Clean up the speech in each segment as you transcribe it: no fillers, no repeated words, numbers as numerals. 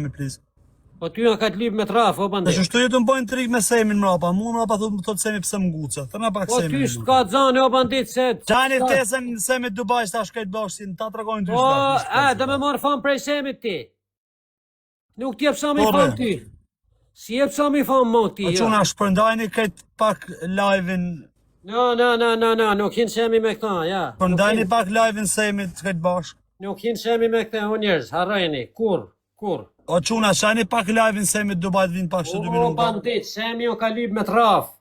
Semi, please. Po ty nga ka të lyp me traf, o bandit. Tash shtu jetu më bojnë trik me Semin mrapa. Mu mrapa thot Semi pse më nguca. Thëna pak Po Semi. ty s'ka zane, o bandit, se... Qani ftesën Semi Dubai tash këtë bashkë, ta tregojnë ty. Po, do me marrë fam prej Semit ti. Nuk t'jep sa mi fam ty. Si jep sa mi fam mo ti, jo. Po çuna shpërndajni këtë pak live-in. No, nuk hin Semi me këta, ja. Shpërndajni pak live-in Semit këtë bashkë. Nuk hin Semi me këta, o njerëz, harrojni, kur. O çuna, shani pak live-in Semit Dubai të vinë pak 2 minuta. O bandit, Semi o ka lyp me traf.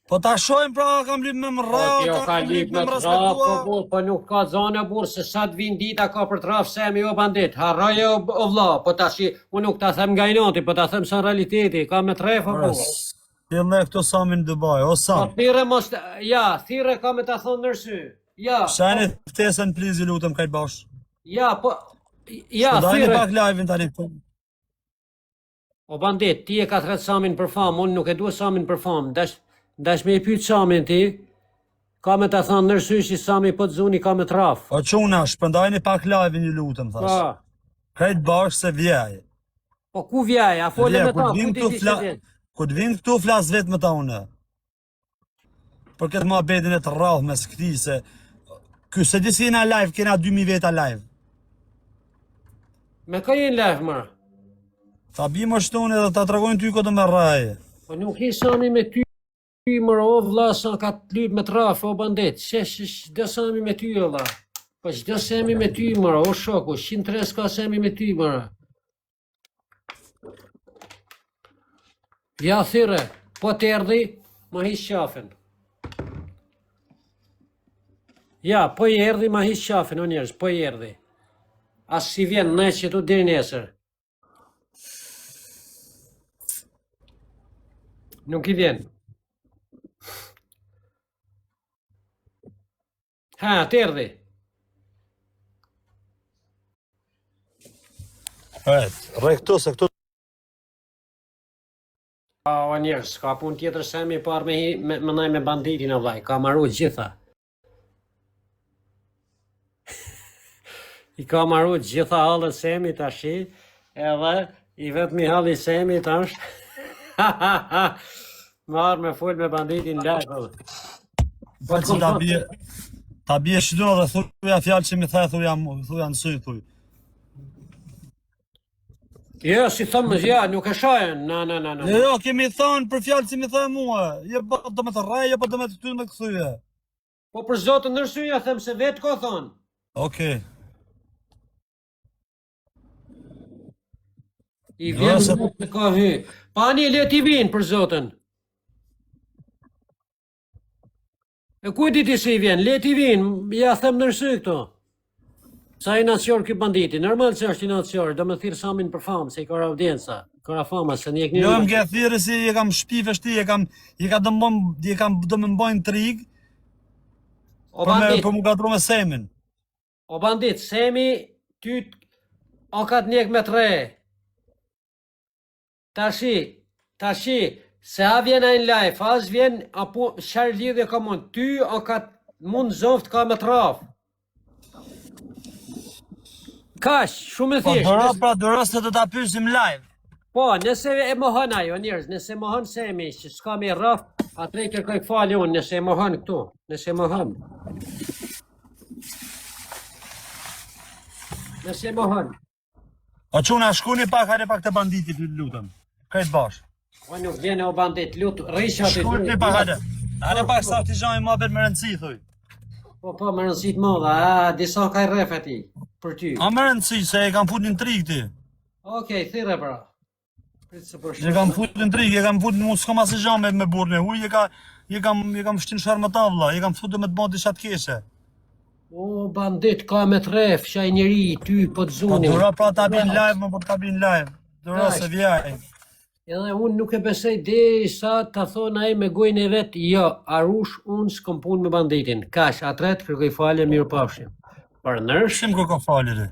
Po ta shojmë pra, kam lyp me mrrah, ka lyp me traf, po nuk ka zone burr se sa të vin dita ka për traf Semi o bandit. Harroje o vlla, po tash unë nuk ta them nga inoti, po ta them sa realiteti, ka me tref apo. Jelle këto Samin Dubai, o Sam. Po thirrë mos, ja, thirrë ka me ta thonë nërsy. Ja. Shani ftesën please, lutem kaq bash. Ja, po ja, thirrë pak live-in tani. O bandit, ti e ka thret Samin për fam, unë nuk e dua Samin për fam. Dash me i pyet Samin ti, ka me ta thonë nërsy si Sami po të zuni ka me traf. O çuna, shpërndajni pak live-in, ju lutem thash. Po. Kaq bash se vjej. Po ku vjej? A folë me ta, ku të vinë këtu flas vetë me ta unë. Për këtë muhabetin e të rrallë mes këtij se ky se di si jena live, kena 2000 veta live. Me ka jenë live më? Ta bimë shtune dhe ta tregojnë ty këtë me rraje. Po nuk i Sami me ty më o vlla sa ka të lyp me traf o bandit. Çdo Sami me ty o vlla. Po çdo Sami me ty më o shoku, 103 ka Sami me ty më. Ja thirrë, po të erdhi, ma hiq qafën. Ja, po i erdhi, ma hiq qafën, o njerëz, po i erdhi. As si vjen në që tu deri nesër. Nuk i vjen. Ha, të erdhi. Rre këtu se këtu. O njerëz, ka pun tjetër Semi par me ndaj me banditin o vllai, ka marru gjitha. I ka marru gjitha hallët Semi tashi, edhe i vetmi halli Semi tash. Marr me fol me banditin live. Po ta bie shdo dhe thuja fjalë që mi tha, thuja në sy, thuj. Jo, si thëmë, ja, nuk e shajën, na. Jo, kemi thonë për fjalë që mi tha mua, jo po do me të rraj, jo po do me të ty me këthyje. Po për zotë nërsyja, them se vetë ko thonë. Okej. I vjenë të ka hy. Pani le t'i vinë për zotën. E ku di ti se i vjenë, le t'i vinë, ja them nërsy këto. Sa i nacior ky banditi, normal që është i nacior, do me thirë Samin për famë, se i ka audienca, ka fama, se një kënjë... Jo, më ke thirë si je kam shpi vështi, je kam do me mbojnë trig, për mu gatru me Semin. O bandit, Semi, ty o ka të njek me tre. Tashi, se a vjen a në live, as vjen, apo shërë lidhje ka mund, ty o ka mund zoft ka me traf. Kash, shumë e thjesht. Po dëra se të ta pysim live. Po, nëse e mohon ajo njerëz, nëse mohon Semi, që s'ka me rraf, atëre kërkoj falje unë, nëse e mohon këtu, nëse e mohon. Nëse e mohon. O çuna, shkuni pak, hajde pak të banditit, lutem. Krejt bash. O nuk vjene o bandit, lutë, rrisha të... Shkuni pak, hajde. Hajde pak sa t'i zhaj ma bet me rëndësi, thuj. Po, me rëndësit modha, disa ka i rref e ti, për ty. A me rëndësi, se e kam fut një trik ti. Okej, thire pra. Je kam fut një trik, je kam fut mu s'kam asë gjame me burne, je kam shtin sharmë tavla, je kam fut dhe me të bën disha të keshe. O, bandit, ka me tref, shaj njeri, ty, po të zuni. Po, dura pra ta bin live, më po ta bin live. Dura se vjaj. Edhe unë nuk e besej dhe sa të thonë aj me gojnë e vetë, jo, arush unë s'kom pun me banditin. Kash, atret, kërkoj falje, mirë pafshim. Për nërsh... Shim kërkoj falje dhe?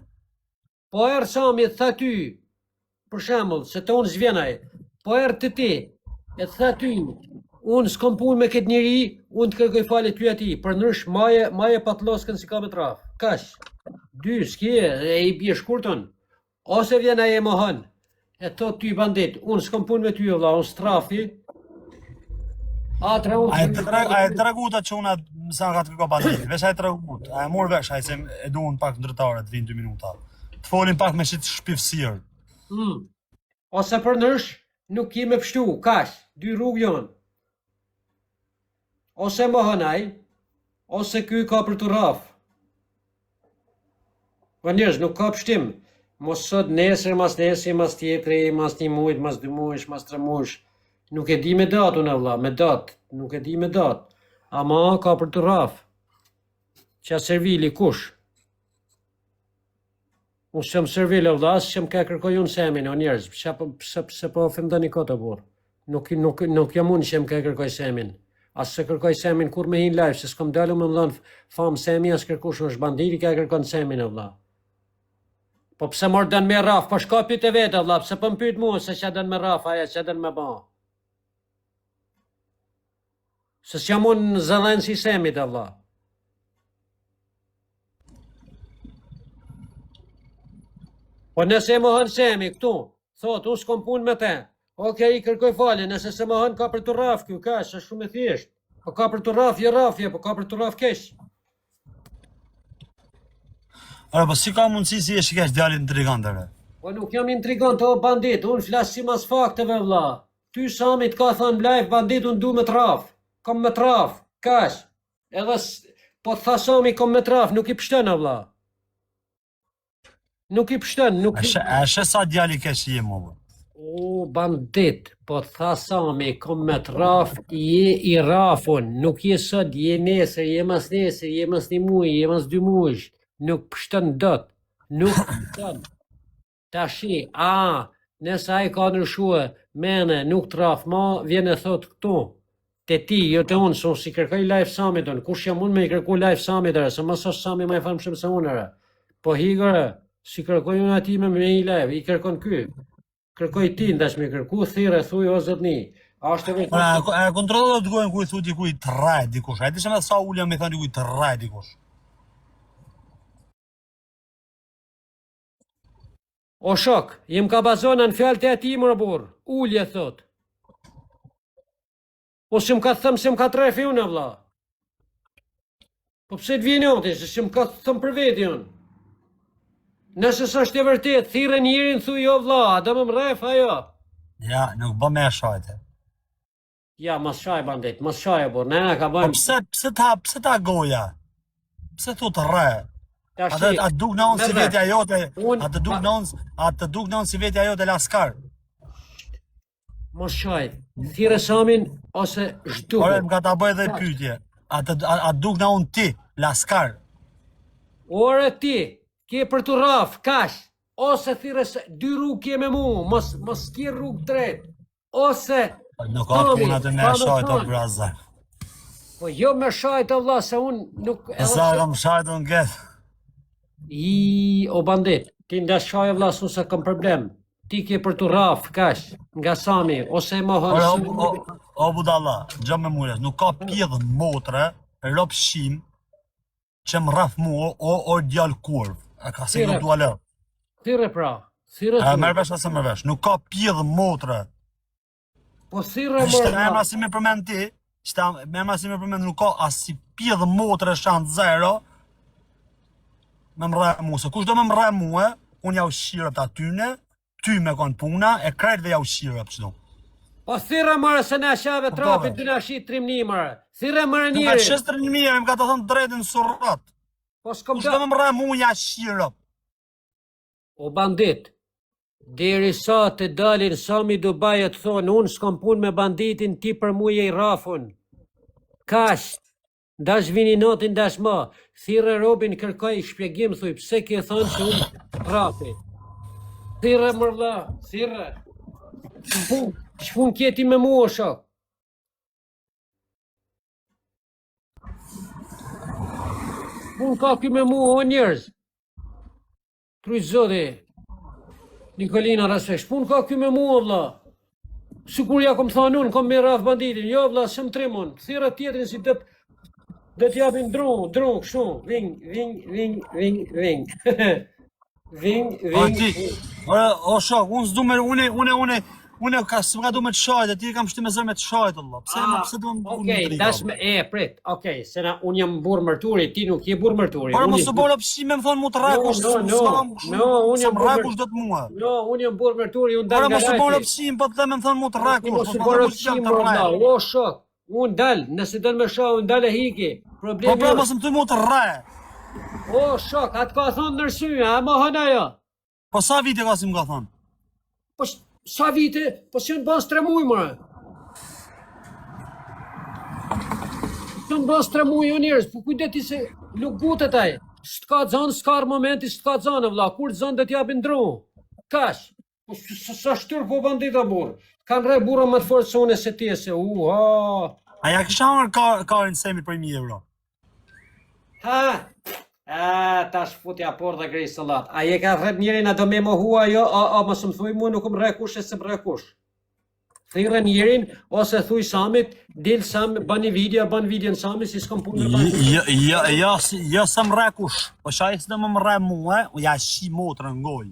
Po erë Sami, e tha ty, për shemull, se të unë zhvjenaj, po erë të ti, e tha ty, unë s'kom pun me këtë njëri, unë të kërkoj falje ty ati, për nërsh maje patloskën si ka me traf. Kash, dy, s'kje, e i bje shkurton. Ose vjen ai e mohon. E thot ty bandit, unë s'kam punë me ty vëlla, unë strafi. Atra unë. A e treguta që una sa ka të kërko bandit, veç a e tregut, a e mor vesh, a e se e duhen pak ndërtare të vinë 2 minuta. Të folin pak me shit shpifësirë. Ose për nërsh, nuk jemi pështu, kash, 2 rrugë jonë. Ose mohon ai, ose ky ka për të rraf. Po njerëz, nuk ka pështim. Mos sot, nesër, mas nesër, mas tjetri, mas 1 muaj, mas 2 muaj, mas 3 muaj. Nuk e di me datë unë vëlla, me datë, nuk e di me datë. Ama ka për të rraf. Qa servili kush? Unë s'jam servil e vëlla, s'jam ka kërkoj unë semin, o njerëz, pse po ofendoni kota burr. Nuk jam unë që jam ka kërkoj semin. As se kërkoj semin kur me hin live, se s'kom dalu me më dhënë famë semi, as kërkush është bandiri ka kërkon semin e vëlla. Po pse mor dën me rraf, po shko pyet e vetë vëlla, pse po më pyet mua se ç'a dën me rraf, aja ç'a dën me ba. Se s'jam unë zëdhen si semit vëlla. Po nëse më hën semi këtu, thot, unë s'kom punë me te. Okej, kërkoj falje, nëse se më hën ka për të rraf kjo, ka, është shumë e thjesht. Po ka për të rrafje, po ka për të rraf keq. Ora, po si ka mundësi si e shikesh djalin intrigantëve? Po nuk jam intrigant, o bandit, unë flas si mas fakteve vëlla. Ty Samit ka thënë live, bandit, unë du me traf. Kom me traf, kash. Edhe po tha Sami kom me traf, nuk i pështën vëlla. Nuk i pështën, nuk i... A shë sa djali kesh je më bë? O, bandit, po tha Sami, kom me traf, je i rafun, nuk je sot, je nesër, je mas 1 muaj, je mas 2 muaj, nuk pështën dot, nuk pështën. Tashi, nësa ai ka ndryshue, mene, nuk traf, ma vjen e thot këtu, te ti, jo te unë, son si kërkoj live Samit unë, kush jam unë me i kërku live Samit ere, se mas është Sami ma i famshëm se unë ere, po higëre, si kërkoj unë ati me i live, i kërkon ky. Kërkoj ti ndash me kërku, thire, thuj o zotni. A është e vetë... A kontrollo të gojnë ku i thu dikuj të rraj dikush, a e dishe me sa ullja me thani dikuj të rraj dikush. O shok, jem ka bazona në fjallë të ati më rëbur, ullje thot. Po që më ka thëmë se më ka trefi unë, vla. Po pse të vjeni oti, se që më ka thëmë për veti unë. Nëse së është e vërtet, thire njërin thuj jo vla, a do më mref ajo. Ja, nuk bë me shajte. Ja, mas shaj bandit, mas shaj e bur, nena ka bëjmë. Po pse ta goja? Pse thu të rre? A duk në unë si vetja jote, a të duk në unë si vetja jote laskar? Mos shaj, thire Samin ose zhduhet. Ore, më ka ta bëj dhe pyetje, a duk në unë ti, laskar? Ore ti, ke për të rraf, kash, ose thire 2 rrugë ke me mu, mos ke rrugë drejt, ose... Nuk ka puna të me shajt o brazar. Po jo me shajt o vla, se unë nuk... Sa kam shajt unë këtë? O bandit, ti ndash shaj o vla, su se kam problem. Ti ke për të rraf, kash, nga Sami, ose më hënë... O budalla, gjë me mures, nuk ka pjedhë motre, rop shim, që më rraf mu, o djallë kurv. A ka se nuk dua lërë. Thire pra, thire thire. Mërë vesh ose mërë vesh, nuk ka pjedhë motre. Po thire mërë. Me emra si me përmend ti, me emra si me përmend nuk ka asi pjedhë motre shantë zero, me më rrë mu, se kush do me më rrë mu unë ja u shirët atyne, ty me konë puna, e krejt dhe ja u shirët që du. Po thire mërë se në shave trapit, të në shit trimni mërë. Thire mërë njëri. Nuk ka qëstër një mirë, më ka të thonë drejtën surrat. Po s'kom kush do me më rrë mu, ja shirët. O bandit, deri sa të dalin Sami Dubai të thonë, unë s'kom pun me banditin ti për muje i rafun. Kash, ndash vini notin ndash ma, thire Robin kërkoj shpjegim, thuj, pse ke thonë që unë rafi. Thire mërla, thire. Shpun kjeti me mu o shok. Shpun ka ki me mu o njerëz. Truj zodi, Nikolina Rasve, shpun ka ky me mua, vla. Sikur ja kom thonë unë, kom me rraf banditin. Jo, vla, së më trimon. Thira tjetrin si dhe t'japin dron, kështu. Ving. Ving. O shok, unë s'du me, unë ka s'm ka du me të shajt, e ti kam shti me zër me të shajt, Allah. Pse du me Okej, dash me prit. Okej, se na unë jam burr mërturi, ti nuk je burr mërturi. Ora mos të bërë pësime më thonë mu të rekush, unë jam rekush do të mua. Jo, unë jam burr mërturi, unë dal Ora nga mos të bërë lajti. pësime, po të them më thonë mu të rekush, Mos u bërë pësim, valla. O shok, unë dal, nëse do të më shoh, unë dal e hiki. Po Problemi pra mos më të mu të re. O shok, atë ka thonë nërsyja, a mohon ajo. Po sa vite ka si më ka thonë? Po sa vite, po si në bas 3 muaj, mëre. Në bas 3 muaj, o njerës, po kujdeti se nuk gutet aj. S'ka zonë, s'ka momenti, s'ka zonë, vla, kur zonë dhe t'japin dru. Kash, po sa shtyr po bandita burë. Kanë re burë më të fortë se unë e se ti e se, ha. A ja kisha marrë karin semit për 1000 euro? Ha, tash futja por dhe grej salat. A je ka rrët njerin a do me më hua jo, a më së më thuj mu nuk më rekush e se më rekush. Thire njerin, ose thuj Samit, dil Sam, ban video në Samit, si s'kom punë në banë. Jo se më rekush, po shaj se do më re mua, ja shi motrë në goj.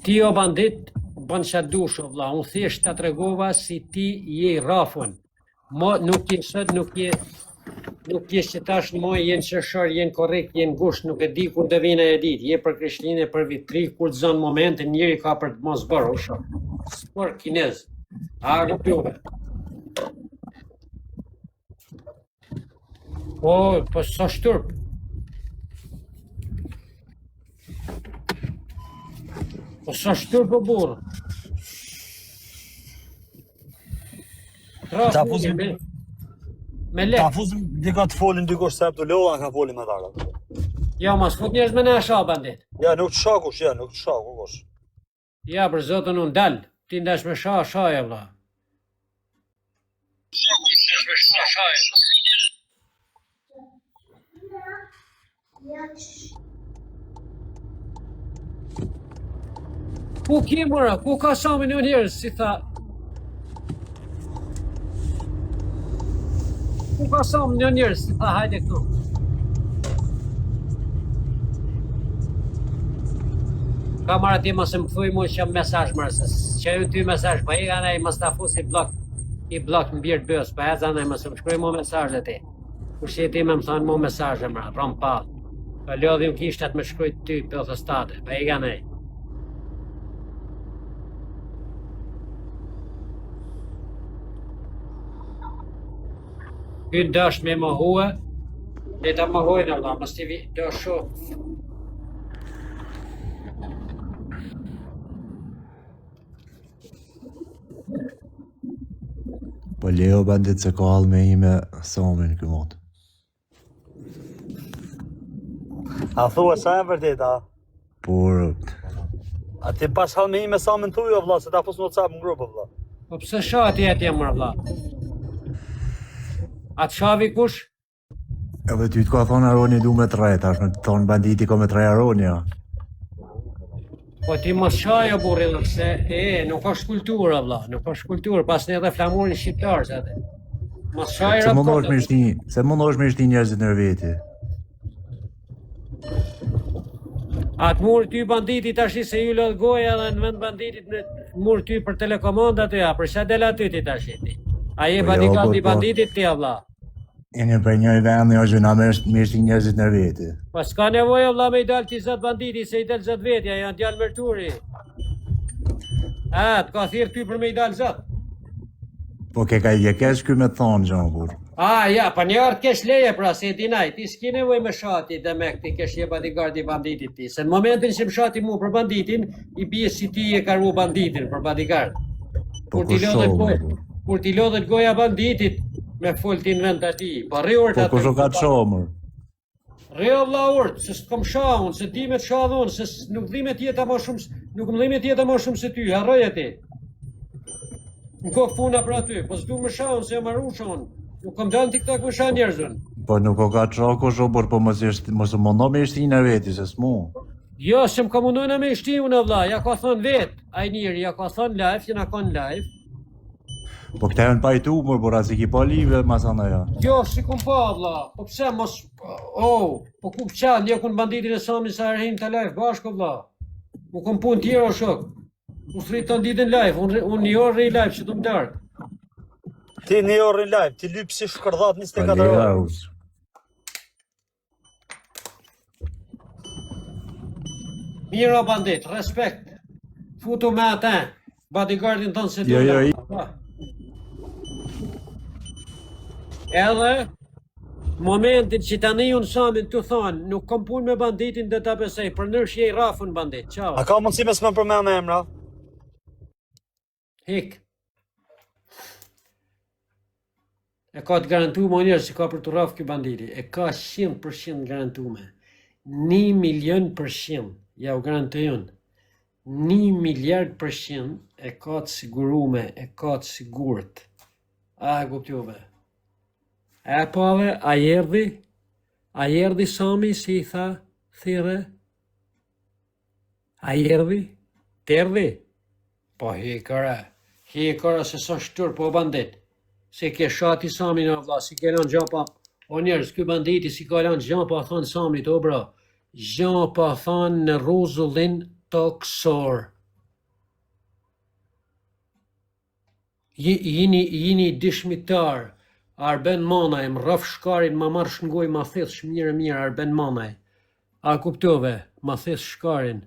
Ti o bandit, ban qa dusho, vla, unë thjesht të tregova si ti je rafon. Mo nuk je sot, nuk je që tash në moj jenë qërshar, jenë korrekt, jenë gusht, nuk e di kur të vina e dit, je për Krishtinë, për vitri, kur të zonë momente, njëri ka për të mos bërë, u shok. Spor kinez, a rëpjuve. Po sa shtërp. Po sa shtërp o burë. Ta fuzim me lek. Ta fuzim dika të folin dikush se të lova ka folin me ta. Ja, mas fut njerëz me në asha, bandit. Ja, nuk të shakush, ja, nuk të shakush. Ja, për zotën unë dal, ti ndash me shaja, vla. Ku ki mëra, ku ka Sami një njerëz, si tha. Ku ka Sami një njerëz, si tha, hajde këtu. Ka marrë ti mos e më thuj mu që jam mesazh mërësës. Që ju ty mesazh, pa i gana i mos ta fus i blok në birë të bëjës, pa e zana i mos e më shkruj mu mesazh dhe ti. Kur që ti me më thonë mu mesazh e mëra, prom pa. Pa lodhim kishtat me shkruj ty për të state, pa i gana i. Ky dash me më hua, dhe ta më hojnë Allah, mos t'i vi, do shumë. Po leo bandit se ka halë me ime Samin kë motë. A thua sa e vërtet, a? Por, A ti pas halë me ime Samin thuj, o vla, se ta fus në WhatsApp në grupë, vla. Po pse shati jetë jam mërë vla? Atë shavi kush? edhe ty të ka thonë Aroni du me 3, tash me të thonë banditi ka me 3 Aroni, ja. Po ti mos shajo burri, se nuk është kulturë, vlla, nuk është kulturë, pas ne edhe flamurin shqiptar, se atë. Mos shaj Se mundohesh me shti njerëzit në veti. Atë murë ty banditi tash se ju lodh goja dhe në vend banditit në murë ty për telekomandat ja, për sa del aty ti tash ti. A je Po, bodyguard i po. banditit ti vlla. Jeni për një vend jo që na me shti njerëzit në veti. Po s'ka nevojë vlla me i dal ti zot banditi se i del zot vetja, janë djalë mërturi. Të ka thirr ty për me i dal zot. Po ke ka i kesh ky me thonë gjon kur. Ja, pa një artë kesh leje pra, se ti naj, ti s'ki nevoj me shati dhe me këti kesh je bodyguard i banditit ti, se në momentin që më shati mu për banditin, i bie si ti e karu banditin për bodyguard. Po ku shohë, Kur ti lodhet goja banditit, me fol ti në vend të ati, pa rriur të po ku shohë ka të shohë, mër. Rrio vlla urt, se s'kom shahun, se di me të shahun, se nuk dhi me tjeta ma shumë, nuk më dhi me tjeta ma shumë se ty, harroj e ti. Në kohë puna për aty, po s'du me shahun, se jam arru shahun. Nuk kom dalë në TikTok me shah njerëzën. Po nuk o ka të shohë ku shohë, por po mos më mundo me shti në veti, se s'mu. Jo, se më ka mundojnë me shti unë vlla, ja ka thonë vetë, ai njëri, ja ka thonë live, jena ka në live. Po këta janë pajtu, por as i ki pa live masana ja. Jo, si kum pa, vlla. Po pse mos... Oh, po ku pëqa, ndjekun banditin e Samin sa herhin të live bashko, vlla. U kom pun tjera, shok. U thrit të ditën live, unë një orë i live që të më dark. Ti një orë në live, ti lyp si shkërdhat 24 Falera, orë. us. Mira bandit, respekt. Futu me ata. Bodyguardin tonë se Jo, jo, Edhe, momentin që tani unë Samin të thonë, nuk kom pun me banditin dhe ta besej, për nërsh je i rafun bandit, qao. A ka mundësi me s'me përmend emra? Hik. E ka të garantu më njërë se ka për të rafë kjo banditi. E ka 100% garantume. 1.000.000%. Ja u garantujon. 1 miliard% e ka të sigurume, e ka të sigurt. A e kuptjove. E pave, a jerdi Sami si i tha, thire? A jerdi? Terdi? Po hikara se sa shtur po bandit. Se ke shati Sami në vla, si ke lanë gjapa. O njerës, ky banditi si ka lanë gjapa, thonë Sami të bra. Gjapa thonë në ruzullin toksor. Jini dishmitar. Arben Manaj, më rraf shkarin, ma marrë shngoj, ma thith shmirë, Arben Manaj. A kuptove, ma thith shkarin.